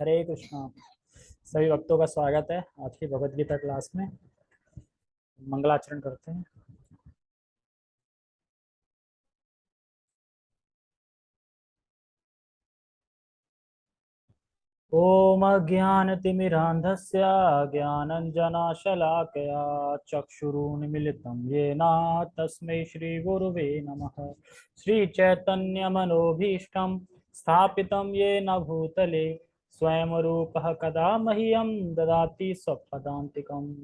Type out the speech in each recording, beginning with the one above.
हरे कृष्णा। सभी भक्तों का स्वागत है आज की भगवत गीता क्लास में। मंगलाचरण करते हैं। ओम अज्ञानतिमिरान्धस्य ज्ञानञ्जनशलाकया चक्षुरुन्मिलितं येन तस्मै श्रीगुरुवे नमः। श्रीचैतन्यमनोभीष्टं स्थापितं येन भूतले स्वयं रूपः कदा मह्यं ददाति स्वपदान्तिकम्।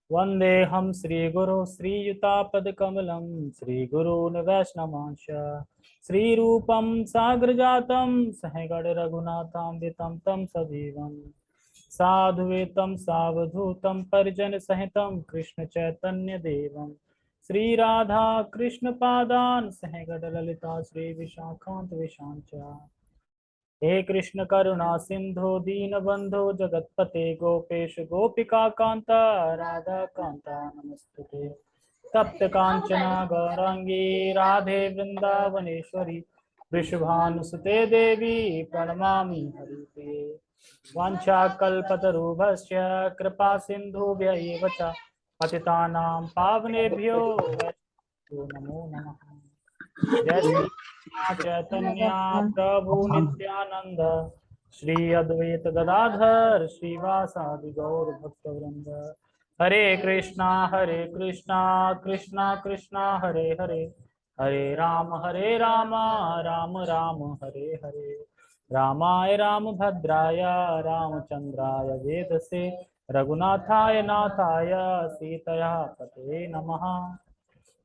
वन्देऽहं श्रीगुरो श्रीयुतापदकमलं श्रीगुरून् वैष्णवांश श्रीरूपं साग्रजातं सहगणरघुनाथान्वितं तं सजीवम् साधुवेतं सावधूतं परिजनसहितं कृष्णचैतन्यदेवं श्रीराधा कृष्णपादान् सहगणललिता श्रीविशाखान्विशां च। हे कृष्ण करुणा सिंधु दीनबंधु जगतपते गोपेश गोपिका कांता राधा कांता नमस्तुते। तप्त कांचना गौरांगी राधे वृंदावनेश्वरी वृषभानुसुते देवी प्रणमामि हरिप्रिये। वाञ्छाकल्पतरुभ्यश्च कृपा सिन्धुभ्य एव च पतितानां पावनेभ्यो वैष्णवेभ्यो नमो नमः। जय श्री चैतन्य प्रभु नित्यानंद श्री अद्वैत गदाधर श्रीवासादि गौर भक्तवृंद। हरे कृष्णा कृष्णा कृष्णा हरे हरे हरे राम राम राम हरे हरे। रामाय रामभद्राय रामचंद्राय वेदसे रघुनाथाय नाथाय सीतया पते नमः।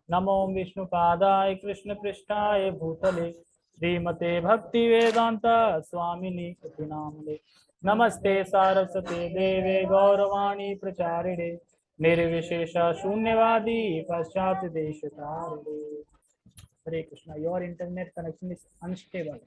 नमो विष्णुपादाय कृष्णपृष्ठाय भूतले श्रीमते भक्ति वेदांत स्वामिनि नामले। नमस्ते सारस्वते देवे गौरवाणी प्रचारिणे निर्विशेष शून्यवादी पश्चात देश तारिणे। हरे Krishna. Your internet connection is unstable.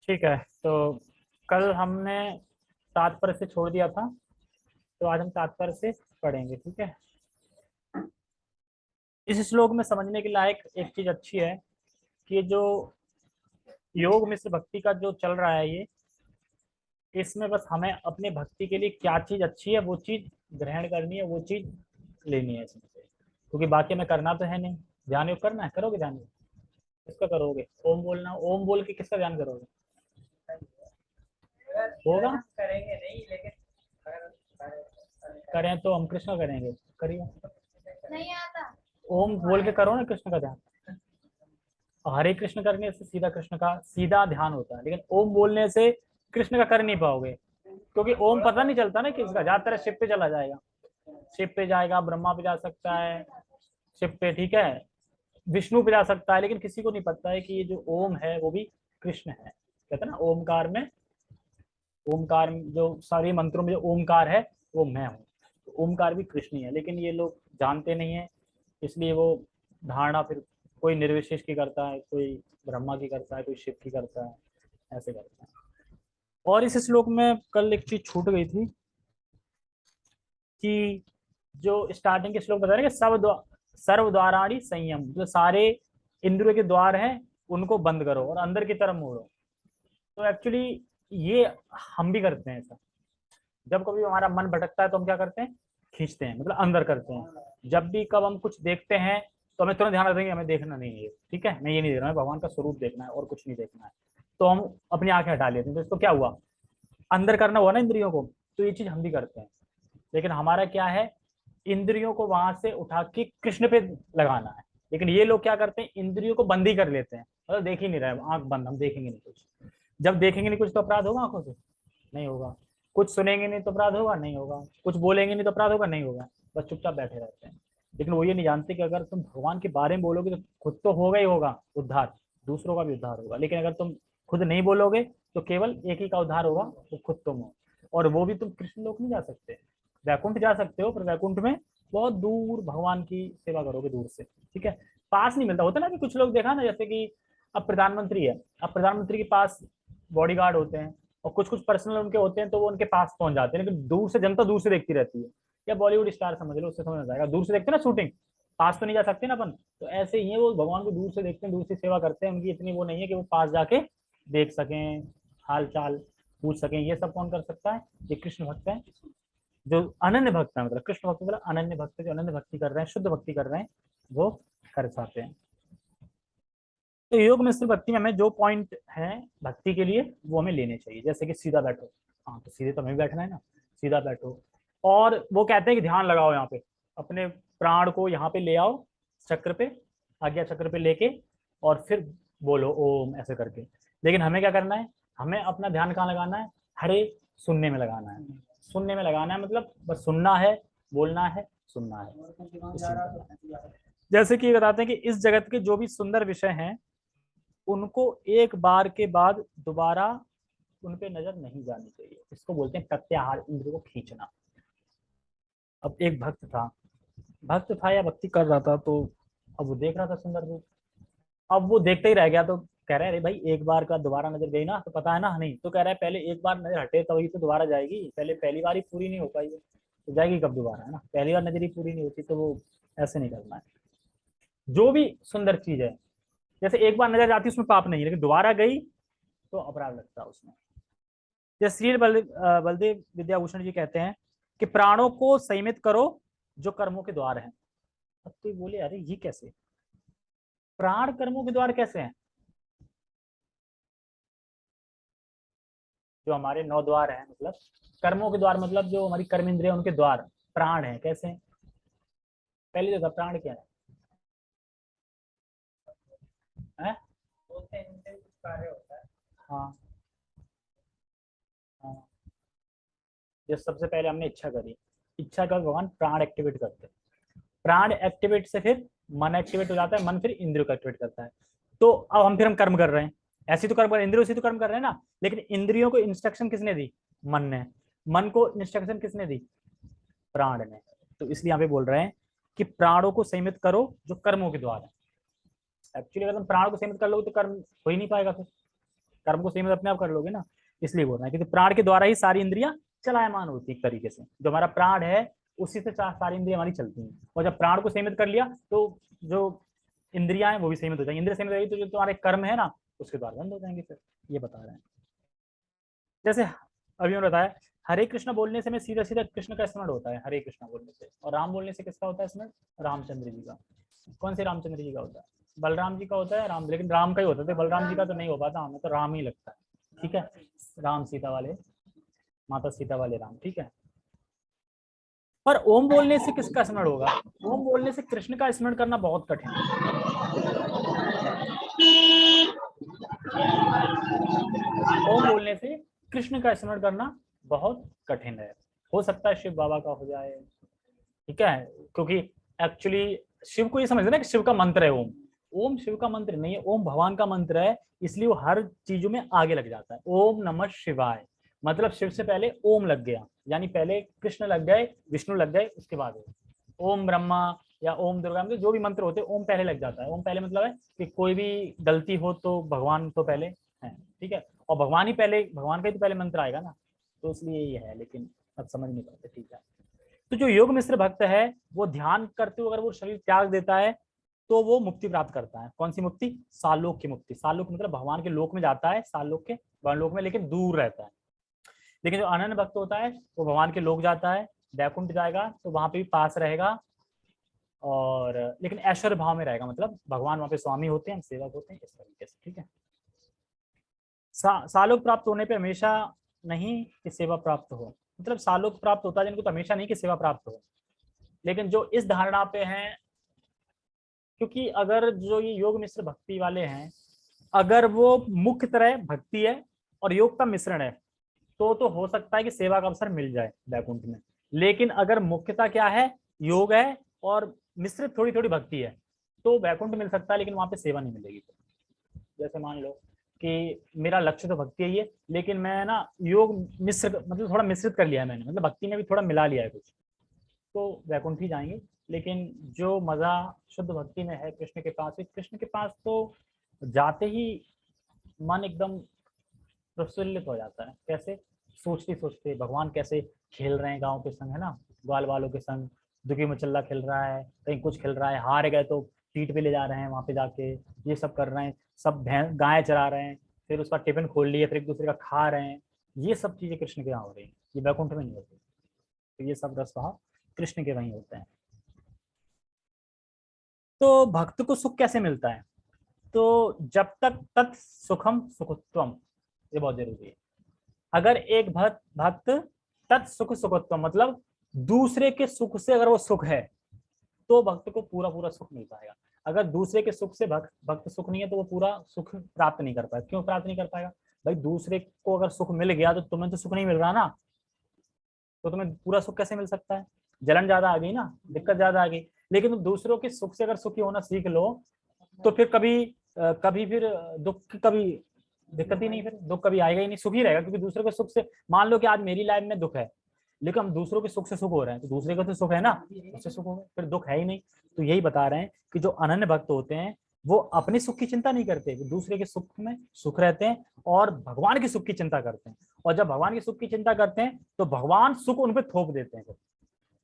ठीक है, तो कल हमने तात्पर्य से छोड़ दिया था, तो आज हम तात्पर्य से पढ़ेंगे। ठीक है। इस श्लोक में समझने के लायक एक चीज अच्छी है कि जो योग मिश्र भक्ति का जो चल रहा है ये, इसमें बस हमें अपने भक्ति के लिए क्या चीज अच्छी है वो चीज ग्रहण करनी है, वो चीज लेनी है इसमें से। क्योंकि बाकी में करना तो है नहीं। ध्यान योग करना है, करोगे ध्यान योग? किसका करोगे? ओम बोलना, ओम बोल के किसका ध्यान करोगे? होगा? करेंगे नहीं, लेकिन करें तो हम कृष्ण करेंगे। करिए। नहीं आता। ओम बोल के करो ना कृष्ण का ध्यान। हरे कृष्ण करने से सीधा कृष्ण का सीधा ध्यान होता है, लेकिन ओम बोलने से कृष्ण का कर नहीं पाओगे, क्योंकि ओम पता नहीं चलता ना किसका। ज्यादातर शिव पे चला जाएगा, शिव पे जाएगा, ब्रह्मा पे जा सकता है, शिव पे, ठीक है, विष्णु पे जा सकता है, लेकिन किसी को नहीं पता है कि ये जो ओम है वो भी कृष्ण है। कहते हैं ना ओमकार में, ओमकार जो सारे मंत्रों में जो ओमकार है वो मैं हूँ, तो ओमकार भी कृष्ण ही है, लेकिन ये लोग जानते नहीं है। इसलिए वो धारणा फिर कोई निर्विशेष की करता है, कोई ब्रह्मा की करता है, कोई शिव की करता है, ऐसे करता है। और इस श्लोक में कल एक चीज छूट गई थी कि जो स्टार्टिंग के श्लोक बता रहे हैं कि सर्व द्वाराणी संयम, जो सारे इंद्रियों के द्वार हैं उनको बंद करो और अंदर की तरफ मोड़ो। तो एक्चुअली ये हम भी करते हैं ऐसा। जब कभी हमारा मन भटकता है तो हम क्या करते हैं? खींचते हैं, मतलब अंदर करते हैं। जब भी कब हम कुछ देखते हैं तो हमें तुरंत ध्यान रखते हैं कि हमें देखना नहीं है, ठीक है, मैं ये नहीं देख रहा, है भगवान का स्वरूप देखना है और कुछ नहीं देखना है। तो हम अपनी आंखें हटा लेते हैं, तो इसको क्या हुआ? अंदर करना हुआ ना इंद्रियों को। तो ये चीज हम भी करते हैं, लेकिन हमारा क्या है? इंद्रियों को वहां से उठा के कृष्ण पे लगाना है। लेकिन ये लोग क्या करते हैं? इंद्रियों को बंद ही कर लेते हैं, मतलब देख ही नहीं रहे, आंख बंद, हम देखेंगे नहीं कुछ। जब देखेंगे नहीं कुछ तो अपराध होगा आंखों से? नहीं होगा। कुछ सुनेंगे नहीं तो अपराध होगा? नहीं होगा। कुछ बोलेंगे नहीं तो अपराध होगा? नहीं होगा। बस चुपचाप बैठे रहते हैं। लेकिन वो ये नहीं जानते कि अगर तुम भगवान के बारे में बोलोगे तो खुद तो होगा ही होगा उद्धार, दूसरों का भी उद्धार होगा। लेकिन अगर तुम खुद नहीं बोलोगे तो केवल एक ही का उद्धार होगा, वो खुद तुम हो। और वो भी तुम कृष्ण लोक नहीं जा सकते, वैकुंठ जा सकते हो, पर वैकुंठ में बहुत दूर भगवान की सेवा करोगे, दूर से, ठीक है। पास नहीं मिलता। होता ना कि कुछ लोग देखा ना, जैसे कि अब प्रधानमंत्री है, अब प्रधानमंत्री के पास बॉडीगार्ड होते हैं, और कुछ कुछ पर्सनल उनके होते हैं तो वो उनके पास पहुंच जाते हैं, लेकिन दूर से जनता दूर से देखती रहती है। या बॉलीवुड स्टार समझ लो, उससे समझ आ जाएगा, दूर से देखते हैं ना शूटिंग, पास तो नहीं जा सकते ना अपन, तो ऐसे ही है वो, भगवान को दूर से देखते हैं, दूर से सेवा करते हैं, उनकी इतनी वो नहीं है कि वो पास जाके देख सकें, हाल चाल पूछ सकें। ये सब कौन कर सकता है? ये कृष्ण भक्त है, जो अनन्य भक्त है, मतलब कृष्ण भक्त मतलब अनन्य भक्त, जो अनन्य भक्ति कर रहे हैं, शुद्ध भक्ति कर रहे हैं, वो कर पाते हैं। तो योग में सिर्फ भक्ति में हमें जो पॉइंट है भक्ति के लिए वो हमें लेने चाहिए, जैसे कि सीधा बैठो, हाँ तो सीधे तो हमें भी बैठना है ना, सीधा बैठो। और वो कहते हैं कि ध्यान लगाओ यहाँ पे, अपने प्राण को यहाँ पे ले आओ, चक्र पे, आज्ञा चक्र पे लेके, और फिर बोलो ओम ऐसे करके। लेकिन हमें क्या करना है? हमें अपना ध्यान कहाँ लगाना है? हरे सुनने में लगाना है, सुनने में लगाना है, मतलब बस सुनना है, बोलना है, सुनना है। जैसे कि बताते हैं कि इस जगत के जो भी सुंदर विषय हैं उनको एक बार के बाद दोबारा उन पे नजर नहीं जानी चाहिए, इसको बोलते हैं प्रत्याहार, इंद्र को खींचना। अब एक भक्त था या भक्ति कर रहा था, तो अब वो देख रहा था सुंदर रूप, अब वो देखते ही रह गया, तो कह रहे अरे भाई एक बार का दोबारा नजर गई ना तो पता है ना, नहीं तो कह रहा है पहले एक बार नजर हटे तभी तो दोबारा जाएगी, पहले पहली बार ही पूरी नहीं हो पाई है तो जाएगी कब दोबारा, है ना, पहली बार नजर ही पूरी नहीं होती, तो वो ऐसे नहीं करना है। जो भी सुंदर चीज है, जैसे एक बार नजर जाती उसमें पाप नहीं है, लेकिन दोबारा गई तो अपराध लगता है उसमें। जैसे श्री बलदेव विद्याभूषण जी कहते हैं कि प्राणों को संयमित करो जो कर्मों के द्वार हैं। अब कोई बोले अरे ये कैसे, प्राण कर्मों के द्वार कैसे हैं? जो हमारे 9 द्वार हैं, मतलब कर्मों के द्वार, मतलब जो हमारी कर्म इंद्रिय उनके द्वार प्राण है, कैसे हैं? पहले देखा प्राण क्या है? कार्य होता है। हाँ हाँ, जैसे सबसे पहले हमने इच्छा करी, इच्छा का भगवान प्राण एक्टिवेट करते हैं, प्राण एक्टिवेट से फिर मन एक्टिवेट हो जाता है, मन फिर इंद्रियों को एक्टिवेट करता है। तो अब हम कर्म कर रहे हैं, ऐसे तो कर्म कर, इंद्रियों से तो कर्म कर रहे हैं ना, लेकिन इंद्रियों को इंस्ट्रक्शन किसने दी? मन ने। मन को इंस्ट्रक्शन किसने दी? प्राण ने। तो इसलिए यहाँ पे बोल रहे हैं कि प्राणों को सीमित करो जो कर्मों के द्वार है। एक्चुअली अगर तुम प्राण को सीमित कर लोगे तो कर्म हो ही नहीं पाएगा, फिर कर्म को सीमित अपने आप कर लोगे ना। इसलिए बोल रहे हैं क्योंकि प्राण के द्वारा ही सारी इंद्रियां चलायमान होती है एक तरीके से, जो हमारा प्राण है उसी से सारी इंद्रियां हमारी चलती हैं, और जब प्राण को सीमित कर लिया तो जो इंद्रियां हैं वो भी सीमित हो जाएंगी, इंद्रिया सीमित हो जाएगी तो जो तुम्हारे कर्म है ना उसके द्वार बंद हो जाएंगे, फिर ये बता रहे हैं। जैसे अभी मैंने बताया, हरे कृष्ण बोलने से में सीधा सीधा कृष्ण का स्मरण होता है, हरे कृष्ण बोलने से, और राम बोलने से किसका होता है स्मरण? रामचंद्र जी का। कौन से रामचंद्र जी का होता है? बलराम जी का होता है, राम, लेकिन राम का ही होता है, बलराम जी का तो नहीं हो पाता, हमें तो राम ही लगता है, ठीक है, राम सीता वाले, माता सीता वाले राम, ठीक है। पर ओम बोलने से किसका स्मरण होगा? ओम बोलने से कृष्ण का स्मरण करना बहुत कठिन है। ओम बोलने से कृष्ण का स्मरण करना बहुत कठिन है। हो सकता है शिव बाबा का हो जाए, ठीक है, क्योंकि एक्चुअली शिव को ये समझते ना कि शिव का मंत्र है ओम। ओम शिव का मंत्र नहीं है, ओम भगवान का मंत्र है, इसलिए वो हर चीजों में आगे लग जाता है। ओम नमः शिवाय मतलब शिव से पहले ओम लग गया, यानी पहले कृष्ण लग गए, विष्णु लग गए, उसके बाद ओम ब्रह्मा या ओम दुर्गा, मतलब जो भी मंत्र होते हैं ओम पहले लग जाता है। ओम पहले मतलब है कि कोई भी गलती हो तो भगवान तो पहले है, ठीक है, और भगवान ही पहले, भगवान का ही तो पहले मंत्र आएगा ना, तो इसलिए ये है, लेकिन अब समझ नहीं पाते, ठीक है। तो जो योग मिश्र भक्त है वो ध्यान करते हुए अगर वो शरीर त्याग देता है तो वो मुक्ति प्राप्त करता है। कौन सी मुक्ति? सालोक की मुक्ति। सालोक मतलब भगवान के लोक में जाता है, सालोक के लोक में, लेकिन दूर रहता है। लेकिन जो अनन्य भक्त होता है वो भगवान के लोक जाता है, वैकुंठ जाएगा तो वहां पे भी पास रहेगा, और लेकिन ऐश्वर्य भाव में रहेगा, मतलब भगवान वहां पे स्वामी होते हैं, सेवक होते हैं, इस तरीके से, ठीक है। सालोक प्राप्त होने पे हमेशा नहीं कि सेवा प्राप्त हो, मतलब सालोक प्राप्त होता है जिनको तो हमेशा नहीं कि सेवा प्राप्त हो, लेकिन जो इस धारणा पे हैं, क्योंकि अगर जो ये योग मिश्र भक्ति वाले हैं, अगर वो मुख्य तरह भक्ति है और योग का मिश्रण है तो हो सकता है कि सेवा का अवसर मिल जाए वैकुंठ में। लेकिन अगर मुख्यता क्या है? योग है और मिश्रित थोड़ी थोड़ी भक्ति है, तो वैकुंठ मिल सकता है लेकिन वहां पे सेवा नहीं मिलेगी। जैसे मान लो कि मेरा लक्ष्य तो भक्ति है ये, लेकिन मैं ना योग मिश्र मतलब थोड़ा मिश्रित कर लिया है मैंने, मतलब भक्ति में भी थोड़ा मिला लिया है कुछ, तो वैकुंठ ही जाएंगे। लेकिन जो मजा शुद्ध भक्ति में है कृष्ण के पास, कृष्ण के पास तो जाते ही मन एकदम प्रफुल्लित हो जाता है। कैसे? सोचते सोचते भगवान कैसे खेल रहे हैं गाँव के संग, है ना, ग्वाल वालों के संग, दुखी मचल्ला खेल रहा है, कहीं कुछ खेल रहा है, हार गए तो पीठ पे ले जा रहे हैं, वहां पे जाके ये सब कर रहे हैं, सब भैंस गाय चरा रहे हैं, फिर उसका टिफिन खोल लिए, फिर एक दूसरे का खा रहे हैं। ये सब चीजें कृष्ण के यहाँ हो रही हैं, ये वैकुंठ में नहीं होती। तो ये सब रस वहाँ कृष्ण के वहीं होते हैं। तो भक्त को सुख कैसे मिलता है? तो जब तक तत् सुखम सुखत्वम, ये बहुत जरूरी है। अगर एक भक्त तत् सुख सुखत्वम मतलब दूसरे के सुख से अगर वो सुख है, तो भक्त को पूरा पूरा सुख मिल पाएगा। अगर दूसरे के सुख से भक्त सुख नहीं है, तो वो पूरा सुख प्राप्त नहीं कर पाएगा। क्यों प्राप्त नहीं कर पाएगा? भाई दूसरे को अगर सुख मिल गया तो तुम्हें तो सुख नहीं मिल रहा ना, तो तुम्हें पूरा सुख कैसे मिल सकता है? जलन ज्यादा आ गई ना, दिक्कत ज्यादा आ गई। लेकिन तुम दूसरों के सुख से अगर सुखी होना सीख लो, तो फिर कभी फिर दुख कभी दिक्कत ही नहीं, फिर दुख कभी आएगा ही नहीं, सुख ही रहेगा। क्योंकि दूसरों के सुख से, मान लो कि आज मेरी लाइफ में दुख है, लेकिन हम दूसरों के सुख से सुख हो रहे हैं, तो दूसरे का तो सुख है ना, उससे सुख होगा, फिर दुख है ही नहीं। तो यही बता रहे हैं कि जो अनन्य भक्त होते हैं वो अपने सुख की चिंता नहीं करते, वो दूसरे के सुख में सुख रहते हैं और भगवान के सुख की चिंता करते हैं। और जब भगवान के सुख की चिंता करते हैं तो भगवान सुख उन पे थोप देते हैं।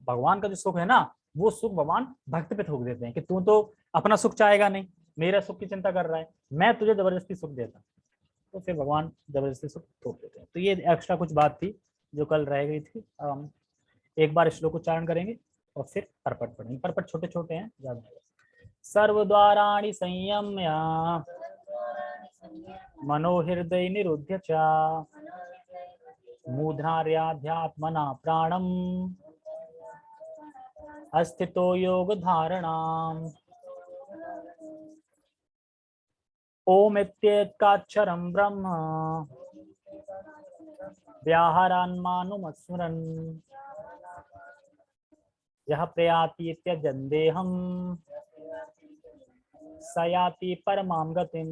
भगवान का जो सुख है ना, वो सुख भगवान भक्त पे थोप देते हैं कि तू तो अपना सुख चाहेगा नहीं, मेरा सुख की चिंता कर रहा है, मैं तुझे जबरदस्ती सुख देता, तो फिर भगवान जबरदस्ती सुख थोप देते हैं। तो ये एक्स्ट्रा कुछ बात थी जो कल रह गई थी। अब हम एक बार श्लोक उच्चारण करेंगे और फिर परपट पढ़ेंगे। परपट छोटे छोटे हैं, ज्यादा नहीं। सर्वद्वाराणि संयम्य मनोहृदय निरुध्य च मूढार्याध्यात्मना प्राणम अस्थितो योग धारणाम। ओम इत्येकाक्षरं ब्रह्म व्याहरान्मानुमस्मरन् यः प्रयाति त्यजन्देहम् स याति परमां गतिम्।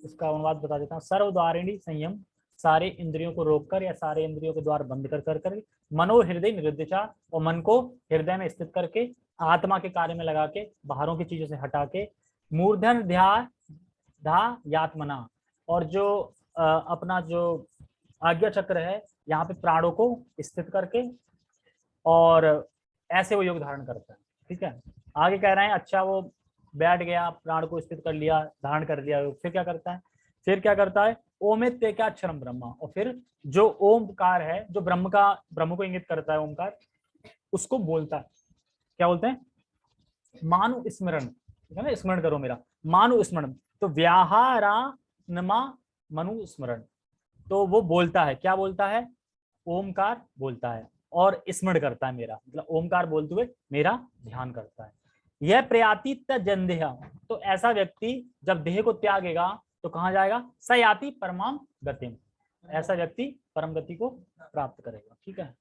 इसका अनुवाद बता देता हूँ। सर्वद्वारिणी संयम, सारे इंद्रियों को रोककर या सारे इंद्रियों के द्वार बंद कर मनो हृदय निरुद्धचा, और मन को हृदय में स्थित करके आत्मा के कार्य में लगा के बाहरों की चीजों से हटा के मूर्धन धा यात्मना, और जो अपना जो आज्ञा चक्र है यहाँ पे प्राणों को स्थित करके, और ऐसे वो योग धारण करता है। ठीक है, आगे कह रहे हैं अच्छा वो बैठ गया, प्राण को स्थित कर लिया, धारण कर लिया, फिर क्या करता है? फिर क्या करता है? ओमित्येकाक्षरं ब्रह्म, और फिर जो ओमकार है, जो ब्रह्म को इंगित करता है ओमकार, उसको बोलता है। क्या बोलते हैं? मानु स्मरण, है ना, स्मरण करो मेरा, मानु स्मरण। तो व्याहारा नमा मनु स्मरण, तो वो बोलता है, क्या बोलता है? ओमकार बोलता है और स्मरण करता है मेरा, मतलब ओमकार बोलते हुए मेरा ध्यान करता है। यह प्रयाति तजन्देह, तो ऐसा व्यक्ति जब देह को त्यागेगा तो कहाँ जाएगा? सयाति परमाम गतिम, ऐसा व्यक्ति परम गति को प्राप्त करेगा। ठीक है,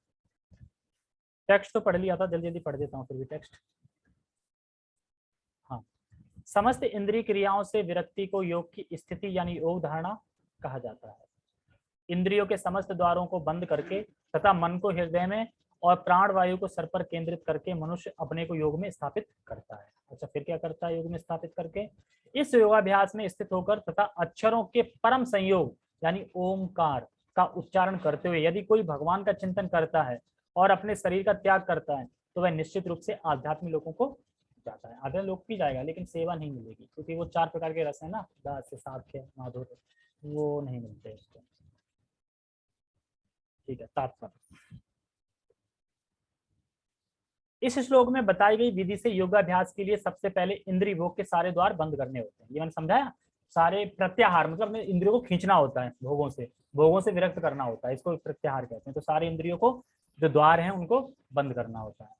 टेक्स्ट तो पढ़ लिया था, जल्दी जल्दी पढ़ देता हूँ फिर भी टेक्स्ट। हाँ, समस्त इंद्रिय क्रियाओं से विरक्ति को योग की स्थिति यानी योग धारणा कहा जाता है। इंद्रियों के समस्त द्वारों को बंद करके तथा मन को हृदय में और प्राण वायु को सर पर केंद्रित करके मनुष्य अपने को योग में स्थापित करता है। अच्छा, फिर क्या करता है योग में स्थापित करके? इस योगाभ्यास में स्थित होकर तथा अक्षरों के परम संयोग यानी ओमकार का उच्चारण करते हुए यदि कोई भगवान का चिंतन करता है और अपने शरीर का त्याग करता है, तो वह निश्चित रूप से आध्यात्मिक लोगों को जाता है। आध्यात्मिक लोग भी जाएगा, लेकिन सेवा नहीं मिलेगी, क्योंकि वो 4 प्रकार के रस है ना, दास साख्य माधुर्य, वो नहीं मिलते उसको। ठीक है, तात्पर्य इस श्लोक में बताई गई विधि से योगाभ्यास के लिए सबसे पहले इंद्रिय भोग के सारे द्वार बंद करने होते हैं। ये मैंने समझाया। सारे प्रत्याहार मतलब अपने इंद्रियों को खींचना होता है, भोगों से विरक्त करना होता है, इसको प्रत्याहार कहते हैं। तो सारे इंद्रियों को जो द्वार हैं उनको बंद करना होता है।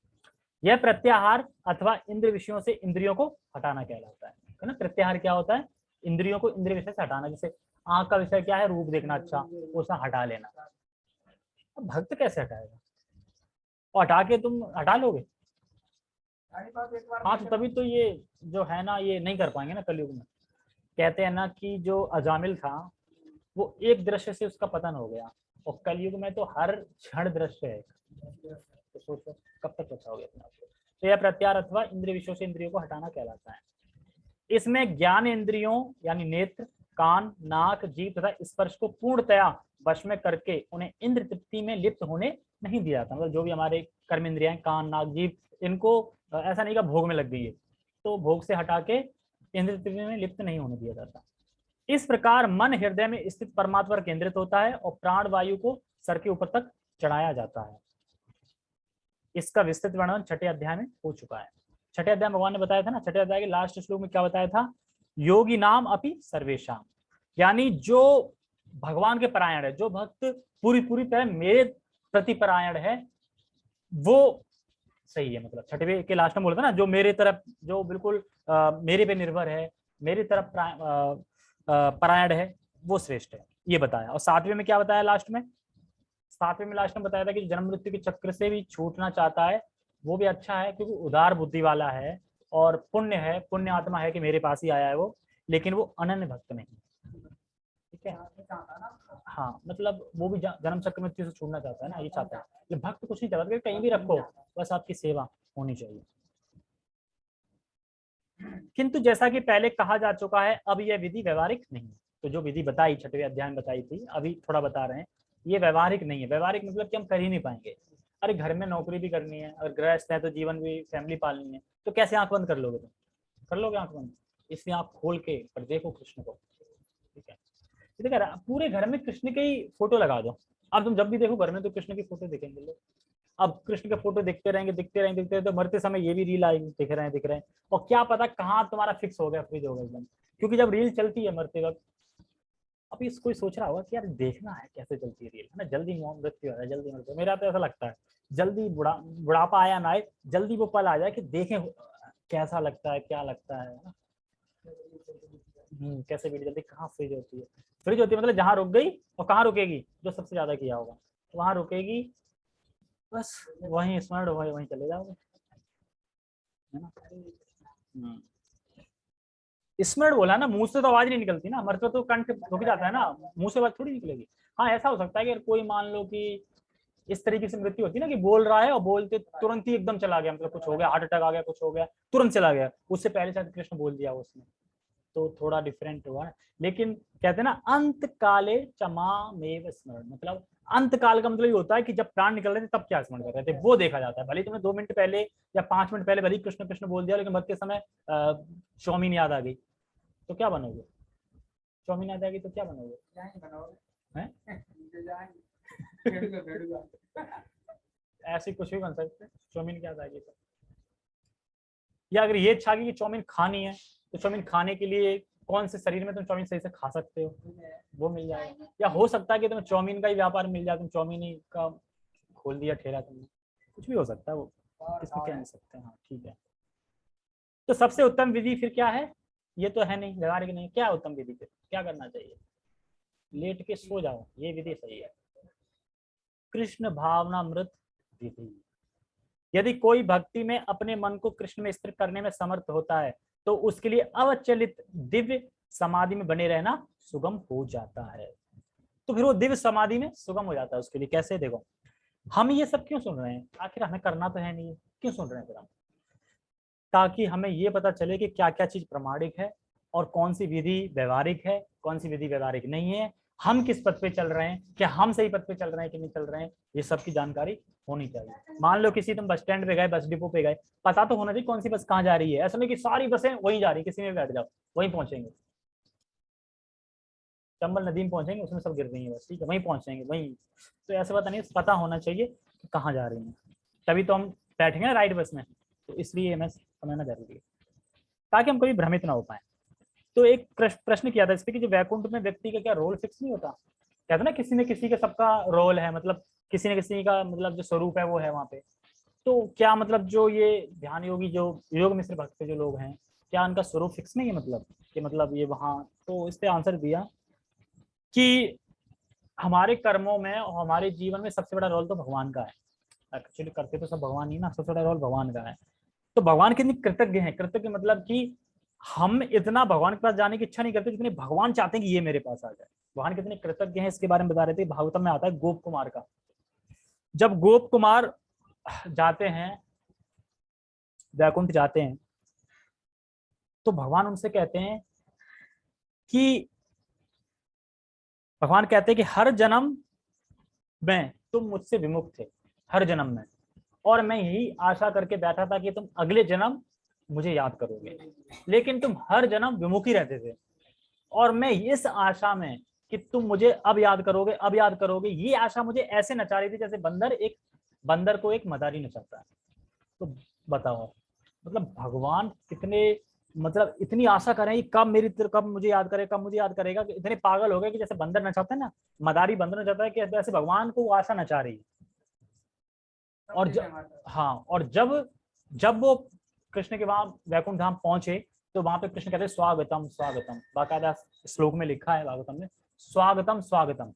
यह प्रत्याहार अथवा इंद्रिय विषयों से इंद्रियों को हटाना कहलाता है ना। प्रत्याहार क्या होता है? इंद्रियों को इंद्रिय विषय से हटाना। जैसे आंख का विषय क्या है? रूप देखना, अच्छा, उसे हटा लेना। अब भक्त कैसे हटाएगा? और हटा के तुम हटा लोगे? हाँ, तो तभी तो ये जो है ना, ये नहीं कर पाएंगे ना कलयुग में। कहते हैं ना कि जो अजामिल था वो एक दृश्य से उसका पतन हो गया, और कलयुग में तो हर क्षण दृश्य है। तो सोचो कब तक बचाओगे अपने आप को। तो यह प्रत्याहार अथवा इंद्रिय विषयों से इंद्रियों को हटाना कहलाता है। इसमें ज्ञान इंद्रियों यानी नेत्र, कान, नाक, जीभ तथा स्पर्श को पूर्णतया वश में करके उन्हें इंद्र तृप्ति में लिप्त होने नहीं दिया जाता। मतलब जो भी हमारे कर्म इंद्रियां, कान, नाक, जीभ, इनको ऐसा नहीं का भोग में लग गई है, तो भोग से हटा के इंद्र तृप्ति में लिप्त नहीं होने दिया जाता। इस प्रकार मन हृदय में स्थित परमात्मा पर केंद्रित होता है और प्राण वायु को सर के ऊपर तक चढ़ाया जाता है। इसका विस्तृत वर्णन छठे अध्याय में हो चुका है। छठे अध्याय में भगवान ने बताया था ना, छठे अध्याय के लास्ट श्लोक में क्या बताया था, योगी नाम अपि सर्वेशाम, यानी जो भगवान के परायण है, जो भक्त पूरी पूरी तरह मेरे प्रति परायण है, वो सही है। मतलब छठवें के लास्ट में बोला था ना, जो मेरे तरफ, जो बिल्कुल मेरे पे निर्भर है, मेरी तरफ परायण है, वो श्रेष्ठ है, ये बताया। और सातवें में क्या बताया लास्ट में, सातवें में लास्ट में बताया था कि जन्म मृत्यु के चक्र से भी छूटना चाहता है, वो भी अच्छा है, क्योंकि उदार बुद्धि वाला है और पुण्य है, पुण्य आत्मा है कि मेरे पास ही आया है वो, लेकिन वो अनन्य भक्त नहीं। ठीक है, हाँ, मतलब वो भी जन्म चक्र मृत्यु से छूटना चाहता है ना, ये चाहता है। ये भक्त कुछ नहीं चाहता, कहीं भी रखो, बस आपकी सेवा होनी चाहिए। किंतु जैसा कि पहले कहा जा चुका है, अब यह विधि व्यवहारिक नहीं है। तो जो विधि बताई, छठवें अध्याय में बताई थी, अभी थोड़ा बता रहे हैं, ये व्यवहारिक नहीं है। व्यवहारिक मतलब कि हम कर ही नहीं पाएंगे। अरे घर में नौकरी भी करनी है, अगर गृहस्थ है तो जीवन भी, फैमिली पालनी है, तो कैसे आंख बंद कर लोगे तुम? कर लोगे आंख बंद? इसलिए आंख खोल के पर देखो कृष्ण को। ठीक है, देखा, पूरे घर में कृष्ण की फोटो लगा दो। अब तुम जब भी देखो घर में तो कृष्ण की फोटो दिखेंगे लोग। अब कृष्ण के फोटो देखते रहेंगे, दिखते रहेंगे, दिखते रहेंगे, तो मरते समय ये भी रील आएगी, दिख रहे हैं, दिख रहे हैं। और क्या पता कहाँ तुम्हारा फिक्स हो गया, फ्रीज हो गया एकदम, क्योंकि जब रील चलती है मरते वक्त, अब इस कोई सोच रहा होगा कि यार देखना है कैसे चलती है रील, है ना, जल्दी मृत्यु आ जाए, जल्दी मृत्यु। मेरा तो ऐसा लगता है, जल्दी बुढ़ापा आया ना आए, जल्दी वो पल आ जाए कि देखें कैसा लगता है, क्या लगता है ना। कैसे वीडियो जल्दी कहाँ फ्रीज होती है, फ्रीज होती है मतलब जहां रुक गई, और कहाँ रुकेगी, जो सबसे ज्यादा किया होगा वहां रुकेगी, बस वहीं स्मरण वहीं वहीं चले जाओगे, है ना। स्मरण बोला ना, मुंह से तो आवाज नहीं निकलती ना, मरते तो कंठ रुक जाता है ना, मुंह से आवाज थोड़ी निकलेगी। हाँ, ऐसा हो सकता है कि कोई मान लो कि इस तरीके से मृत्यु होती है ना, कि बोल रहा है और बोलते तुरंत ही एकदम चला गया, मतलब कुछ हो गया, हार्ट अटैक आ गया, कुछ हो गया, तुरंत चला गया, उससे पहले शायद कृष्ण बोल दिया उसने, तो थोड़ा डिफरेंट हुआ। लेकिन कहते हैं ना, अंत काले चमामेव स्मरण, मतलब अंत काल का मतलब ये होता है कि जब प्राण निकल रहे थे तब क्या स्मरण कर रहे थे, वो देखा जाता है। भले तुमने 2 मिनट पहले या 5 मिनट पहले भले कृष्ण कृष्ण बोल दिया, लेकिन मरते समय चाउमीन याद आ गई, तो क्या बनोगे? चाउमीन याद आ गई तो क्या बनोगे? ऐसे कुछ भी बन सकते हैं, चाउमीन क्या याद आ गई तो। या अगर ये इच्छा की चाउमीन खानी है, तो चाउमीन खाने के लिए कौन से शरीर में तुम चाउमीन सही से खा सकते हो, वो मिल जाएगा। या हो सकता है कि तुम्हें चाउमीन का ही व्यापार मिल जाए, तुम चाउमीन ही का खोल दिया ठेला तुमने, कुछ भी हो सकता है वो, इसमें कह नहीं सकते। हाँ ठीक है, तो सबसे उत्तम विधि फिर क्या है? ये तो है नहीं, व्यवहारिक नहीं, क्या उत्तम विधि फिर क्या करना चाहिए? लेट के सो जाओ, ये विधि सही है। कृष्ण भावनामृत विधि। यदि कोई भक्ति में अपने मन को कृष्ण में स्थिर करने में समर्थ होता है, तो उसके लिए अवचलित दिव्य समाधि में बने रहना सुगम हो जाता है। तो फिर वो दिव्य समाधि में सुगम हो जाता है उसके लिए। कैसे? देखो, हम ये सब क्यों सुन रहे हैं? आखिर हमें करना तो है नहीं, क्यों सुन रहे हैं फिर हम? ताकि हमें ये पता चले कि क्या क्या चीज प्रमाणिक है और कौन सी विधि व्यवहारिक है, कौन सी विधि व्यवहारिक नहीं है, हम किस पथ पे चल रहे हैं, क्या हम सही पथ पे चल रहे हैं कि नहीं चल रहे हैं, ये सब की जानकारी होनी चाहिए। मान लो किसी तुम बस स्टैंड पे गए, बस डिपो पे गए, पता तो होना चाहिए कौन सी बस कहाँ जा रही है। ऐसा नहीं कि सारी बसें वहीं जा रही, किसी में बैठ जाओ वहीं पहुंचेंगे, चंबल नदी में पहुंचेंगे, उसमें सब गिर रही है बस, ठीक है, वहीं पहुंचेंगे वहीं। तो ऐसा पता नहीं, पता होना चाहिए कि कहाँ जा रही है, तभी तो हम बैठेंगे ना राइट बस में। तो इसलिए हमें समझना जरूरी है, ताकि हम कभी भ्रमित ना हो पाए। तो एक प्रश्न किया था इस पे कि जो वैकुंठ में व्यक्ति का क्या रोल फिक्स नहीं होता? कहते ना किसी न किसी का सबका रोल है, मतलब किसी न किसी का मतलब जो स्वरूप है वो है वहाँ पे। तो क्या मतलब जो ये ध्यान योगी, जो योग मिश्र भक्त जो लोग हैं, क्या उनका स्वरूप फिक्स नहीं है? मतलब कि मतलब ये वहाँ, तो इस पे आंसर दिया कि हमारे कर्मों में और हमारे जीवन में सबसे बड़ा रोल तो भगवान का है। एक्चुअली करते तो सब भगवान ही ना, सबसे बड़ा रोल भगवान का है। तो भगवान कितने कृतज्ञ हैं, कृतज्ञ मतलब कि हम इतना भगवान के पास जाने की इच्छा नहीं करते जितने भगवान चाहते हैं कि ये मेरे पास आ जाए। भगवान कितने कृतज्ञ हैं इसके बारे में बता रहे थे, भागवतम में आता है गोप कुमार का। जब गोप कुमार जाते हैं, वैकुंठ जाते हैं, तो भगवान उनसे कहते हैं कि भगवान कहते हैं कि हर जन्म में तुम मुझसे विमुख थे, हर जन्म में, और मैं यही आशा करके बैठा था कि तुम अगले जन्म मुझे याद करोगे, लेकिन तुम हर जन्म विमुख ही रहते थे। और मैं इस आशा में कि तुम मुझे अब याद करोगे, अब याद करोगे, ये आशा मुझे ऐसे नचा रही थी जैसे बंदर को एक मदारी नचाता है। तो बताओ, मतलब भगवान कितने, मतलब इतनी आशा करें कि कब मुझे याद करे, कब मुझे याद करेगा, कि इतने पागल हो गए कि जैसे बंदर नचाते हैं ना, मदारी बंदर नचाता है, कि ऐसे भगवान को वो आशा नचा रही है। और हाँ, और जब जब वो कृष्ण के वहां वैकुंठ धाम पहुंचे, तो वहां पे कृष्ण कहते हैं स्वागतम स्वागतम, बाकायदा श्लोक में लिखा है भागवतम में, स्वागतम स्वागतम।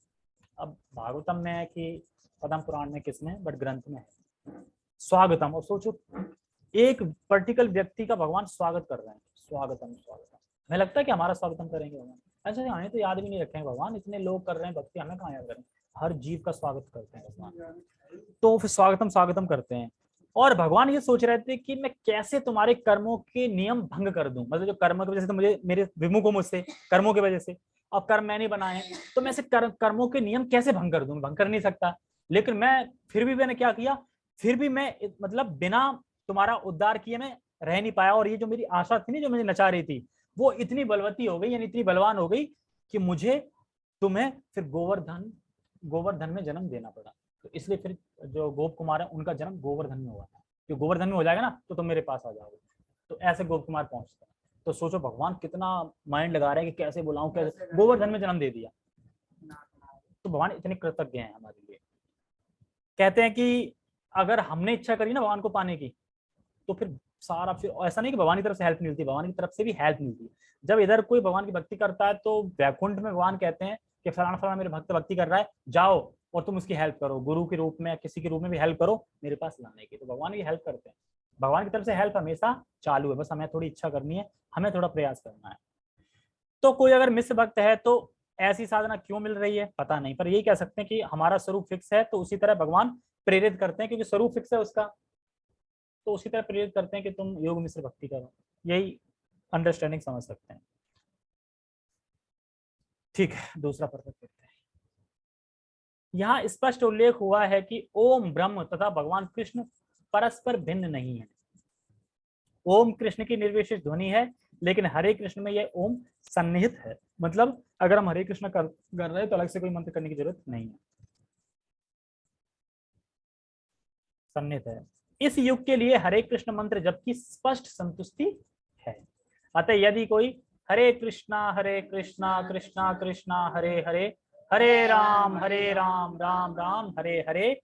अब भागवतम में है कि पद्म पुराण में, किसमें, बट ग्रंथ में है स्वागतम। और सोचो, एक पर्टिकुलर व्यक्ति का भगवान स्वागत कर रहे हैं, स्वागतम स्वागतम। हमें लगता है कि हमारा स्वागतम करेंगे भगवान, ऐसे हमें तो याद भी नहीं रखेंगे भगवान, इतने लोग कर रहे हैं भक्ति, हमें कहाँ याद करें, हर जीव का स्वागत करते हैं भगवान, तो फिर स्वागतम स्वागतम करते हैं। और भगवान ये सोच रहे थे कि मैं कैसे तुम्हारे कर्मों के नियम भंग कर दूं, मतलब जो कर्म की वजह से तो मुझे, मेरे विमुख हो मुझसे कर्मों की वजह से, अब कर्म मैंने बनाए, तो मैं ऐसे कर्मों के नियम कैसे भंग कर दूं, भंग कर नहीं सकता। लेकिन मैं फिर भी मैंने क्या किया, फिर भी मैं मतलब बिना तुम्हारा उद्धार किए मैं रह नहीं पाया। और ये जो मेरी आशा थी ना, जो मुझे नचा रही थी, वो इतनी बलवती हो गई, यानी इतनी बलवान हो गई कि मुझे तुम्हें फिर गोवर्धन में जन्म देना पड़ा। तो इसलिए फिर जो गोप कुमार है, उनका जन्म गोवर्धन में हुआ था, कि गोवर्धन में हो जाएगा ना तो तुम मेरे पास आ जाओगे। तो ऐसे गोप कुमार पहुंचते हैं। तो सोचो भगवान कितना माइंड लगा रहे हैं कि कैसे बुलाऊं, कैसे, गोवर्धन में जन्म दे दिया। तो भगवान इतने कृतज्ञ हैं हमारे लिए। कहते हैं कि अगर हमने इच्छा करी ना भगवान को पाने की, तो फिर सारा, फिर ऐसा नहीं कि भगवान की तरफ से हेल्प मिलती है, भगवान की तरफ से भी हेल्प मिलती है। जब इधर कोई भगवान की भक्ति करता है, तो वैकुंठ में भगवान कहते हैं कि फलाना फलाना मेरे भक्त भक्ति कर रहा है, जाओ और तुम उसकी हेल्प करो, गुरु के रूप में, किसी के रूप में भी हेल्प करो मेरे पास लाने की। तो भगवान की हेल्प करते हैं, भगवान की तरफ से हेल्प हमेशा चालू है, बस हमें थोड़ी इच्छा करनी है, हमें थोड़ा प्रयास करना है। तो कोई अगर मिश्र भक्त है तो ऐसी साधना क्यों मिल रही है पता नहीं, पर यही कह सकते हैं कि हमारा स्वरूप फिक्स है, तो उसी तरह भगवान प्रेरित करते हैं, क्योंकि स्वरूप फिक्स है उसका, तो उसी तरह प्रेरित करते हैं कि तुम योग मिश्र भक्ति करो। यही अंडरस्टैंडिंग समझ सकते हैं। ठीक है, दूसरा पर्वत देखते हैं। यहाँ स्पष्ट उल्लेख हुआ है कि ओम ब्रह्म तथा भगवान कृष्ण परस्पर भिन्न नहीं है। ओम कृष्ण की निर्विशेष ध्वनि है, लेकिन हरे कृष्ण में यह ओम सन्निहित है। मतलब अगर हम हरे कृष्ण कर रहे हैं तो अलग से कोई मंत्र करने की जरूरत नहीं है, सन्निहित है। इस युग के लिए हरे कृष्ण मंत्र जबकि स्पष्ट संतुष्टि है। अतः यदि कोई हरे कृष्णा कृष्णा कृष्णा हरे हरे, हरे राम राम राम हरे हरे,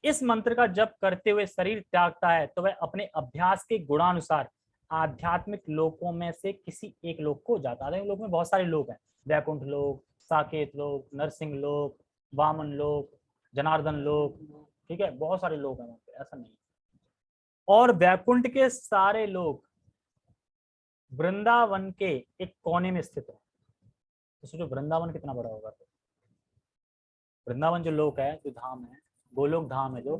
इस मंत्र का जप करते हुए शरीर त्यागता है, तो वह अपने अभ्यास के गुणानुसार आध्यात्मिक लोकों में से किसी एक लोक को जाता है। लोक में बहुत सारे लोक हैं, वैकुंठ लोक, साकेत लोक, नरसिंह लोक, वामन लोक, जनार्दन लोक, ठीक है, बहुत सारे लोग हैं वहां पे, ऐसा नहीं। और वैकुंठ के सारे लोग वृंदावन के एक कोने में स्थित है। तो सोचो वृंदावन कितना बड़ा होगा। तो वृंदावन जो लोक है, जो धाम है, गोलोक धाम है जो,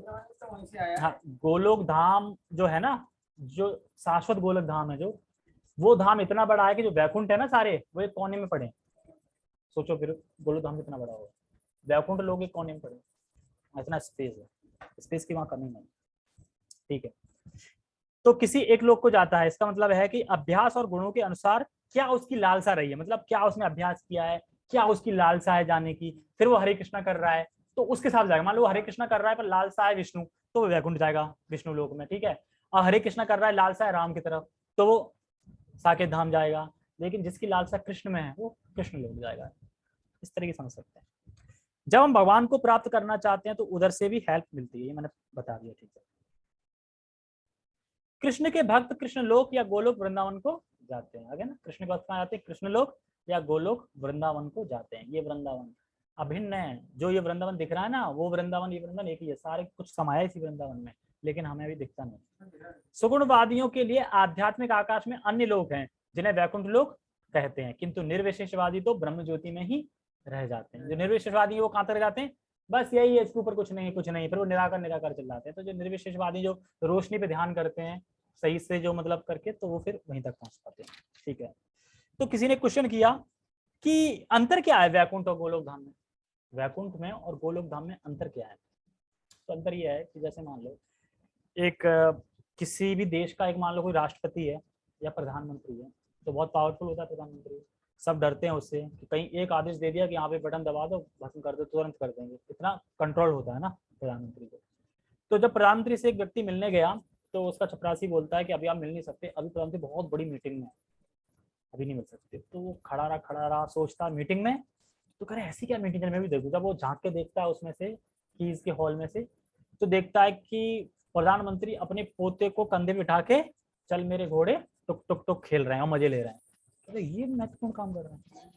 हाँ गोलोक धाम जो है ना, जो शाश्वत गोलोक धाम है जो, वो धाम इतना बड़ा है कि जो वैकुंठ है ना सारे, वो एक कोने में पड़े। सोचो फिर गोलोक धाम कितना बड़ा होगा, वैकुंठ लोग एक कोने में पड़े, इतना स्पेस है, स्पेस की वहां कमी नहीं। ठीक है, तो किसी एक लोग को जाता है, इसका मतलब है कि अभ्यास और गुणों के अनुसार क्या उसकी लालसा रही है, मतलब क्या उसने अभ्यास किया है, क्या उसकी लालसा है जाने की, फिर वो हरे कृष्णा कर रहा है तो उसके साथ जाएगा। मान लो हरे कृष्णा कर रहा है पर लालसा है विष्णु, तो वो वैकुंठ जाएगा, विष्णु लोक में, ठीक है। और हरे कृष्णा कर रहा है, लालसा है राम की तरफ, तो वो साकेत धाम जाएगा। लेकिन जिसकी लालसा कृष्ण में है वो कृष्ण लोक जाएगा। इस तरीके समझ सकते हैं। जब हम भगवान को प्राप्त करना चाहते हैं तो उधर से भी हेल्प मिलती है, ये मैंने बता दिया, ठीक है। कृष्ण के भक्त कृष्ण लोक या गोलोक वृंदावन को जाते हैं। आगे ना, कृष्ण के भक्त कहाँ जाते हैं, कृष्ण लोक या गोलोक वृंदावन को जाते हैं। ये वृंदावन अभिन्न है, जो ये वृंदावन दिख रहा है ना, वो वृंदावन ये वृंदावन एक ही है, सारे कुछ समाया इसी वृंदावन में, लेकिन हमें अभी दिखता नहीं। सुगुणवादियों के लिए आध्यात्मिक आकाश में अन्य लोक हैं जिन्हें वैकुंठ लोक कहते हैं, किंतु निर्विशेषवादी तो ब्रह्म ज्योति में ही रह जाते हैं। जो निर्विशेषवादी है वो कहाँ तक रह जाते हैं, बस यही है, इसके ऊपर कुछ नहीं, कुछ नहीं, फिर वो निराकार निराकार चल जाते हैं। तो जो निर्विशेषवादी जो रोशनी पे ध्यान करते हैं सही से, जो मतलब करके, तो वो फिर वहीं तक पहुंच पाते हैं। ठीक है, तो किसी ने क्वेश्चन किया कि अंतर क्या है वैकुंठ और गोलोक धाम में। वैकुंठ में और गोलोक धाम में अंतर क्या है? तो अंतर ये है कि जैसे मान लो एक किसी भी देश का एक मान लो कोई राष्ट्रपति है या प्रधानमंत्री है, तो बहुत पावरफुल होता है प्रधानमंत्री, सब डरते हैं उससे कि कहीं एक आदेश दे दिया कि यहाँ पे बटन दबा दो, भस्म कर दो, तुरंत कर देंगे, इतना कंट्रोल होता है ना प्रधानमंत्री को। तो जब प्रधानमंत्री से एक व्यक्ति मिलने गया तो उसका चपरासी बोलता है कि अभी आप मिल नहीं सकते, अभी प्रधानमंत्री बहुत बड़ी मीटिंग में है, अभी नहीं मिल सकते। तो वो खड़ा रहा सोचता मीटिंग में, तो कह रहे ऐसी क्या मीटिंग है, मैं भी देखूँ। जब वो झांक के देखता है उसमें से कीज के हॉल में से, तो देखता है कि प्रधानमंत्री अपने पोते को कंधे पे बिठा के चल मेरे घोड़े टुक टुक टुक खेल रहे हैं और मजे ले रहे हैं। तो ये महत्वपूर्ण काम कर रहे हैं।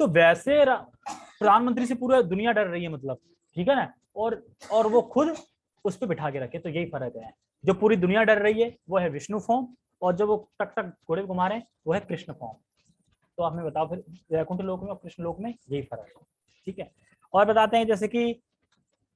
तो वैसे प्रधानमंत्री से पूरा दुनिया डर रही है, मतलब ठीक है ना, और वो खुद उस पर बिठा के रखे। तो यही फर्क है, जो पूरी दुनिया डर रही है वो है विष्णु फॉर्म, और जो वो टक टक घोड़े घुमा रहे हैं वो है कृष्ण फॉर्म। तो आप हमें बताओ फिर वैकुंठ लोक में और कृष्ण लोक में यही फर्क है, ठीक है। और बताते हैं जैसे कि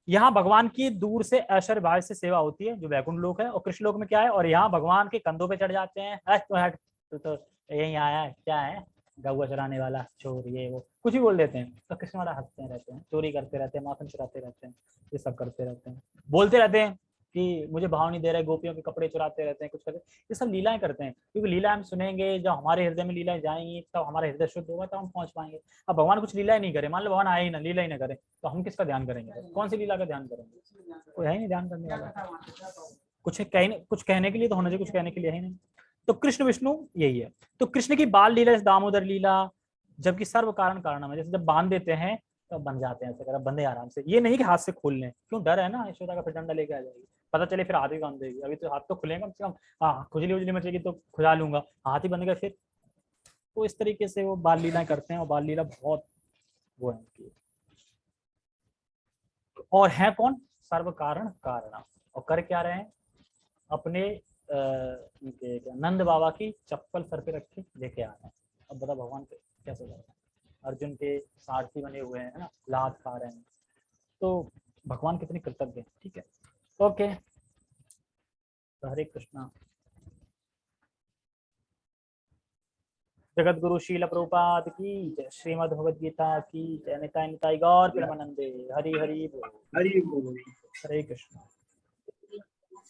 यहाँ भगवान की दूर से ऐश्वर्य भाव से सेवा होती है जो वैकुंठ लोक है, और कृष्ण लोक में क्या है, और यहाँ भगवान के कंधों पे चढ़ जाते हैं, हट तो यही आया है, क्या है गौवा चराने वाला चोर, ये वो कुछ भी बोल देते हैं। तो कृष्ण वाला हंसते रहते हैं, चोरी करते रहते हैं, माखन चुराते रहते हैं, ये सब करते रहते हैं, बोलते रहते हैं कि मुझे भाव नहीं दे रहे, गोपियों के कपड़े चुराते रहते हैं, कुछ करते, ये सब लीलाएं करते हैं। क्योंकि लीला हम सुनेंगे, जब हमारे हृदय में लीलाएं जाएंगी तब हमारा हृदय शुद्ध होगा, तब हम पहुंच पाएंगे। अब भगवान कुछ लीलाएं नहीं करे, मान लो भगवान आए ही ना, लीला ही ना करे, तो हम किसका ध्यान करेंगे, कौन सी लीला का ध्यान करेंगे, कोई है ही नहीं ध्यान करने वाला। कुछ कहने के लिए तो होना चाहिए, कुछ कहने के लिए है ही नहीं। तो कृष्ण विष्णु यही है। तो कृष्ण की बाल लीला दामोदर लीला, जबकि सर्व कारण कारणम है, जैसे जब बांध देते हैं तो बन जाते हैं, ऐसे कर बंधे आराम से, ये नहीं कि हाथ से खोल लें, क्यों डर है ना यशोदा का, फिर डंडा लेके आ जाएगी, पता चले फिर हाथ ही बांध देगी, अभी तो हाथ तो खुलेगा कम से कम, हाँ खुजली उजली मचेगी तो खुजा लूंगा, हाथ ही बंद गए फिर। तो इस तरीके से वो बाल लीला करते हैं, और बाल लीला बहुत वो है उनकी। और है कौन, सर्व कारण कारण, और कर क्या रहे हैं, अपने उनके नंद बाबा की चप्पल सर पे रख के लेके आ रहे हैं। अब बता भगवान कैसे कर रहे हैं, अर्जुन के सारथी बने हुए हैं ना, लात खा रहे हैं। तो भगवान कितने कृतज्ञ हैं, ठीक है। ओके, तो हरे कृष्णा। जगत गुरु शील प्रभुपाद की जय, श्रीमद् भगवद गीता की जय, निताय निताय गौर प्रेमानंदे, हरि हरि बोल, हरि बोल। हरे कृष्णा।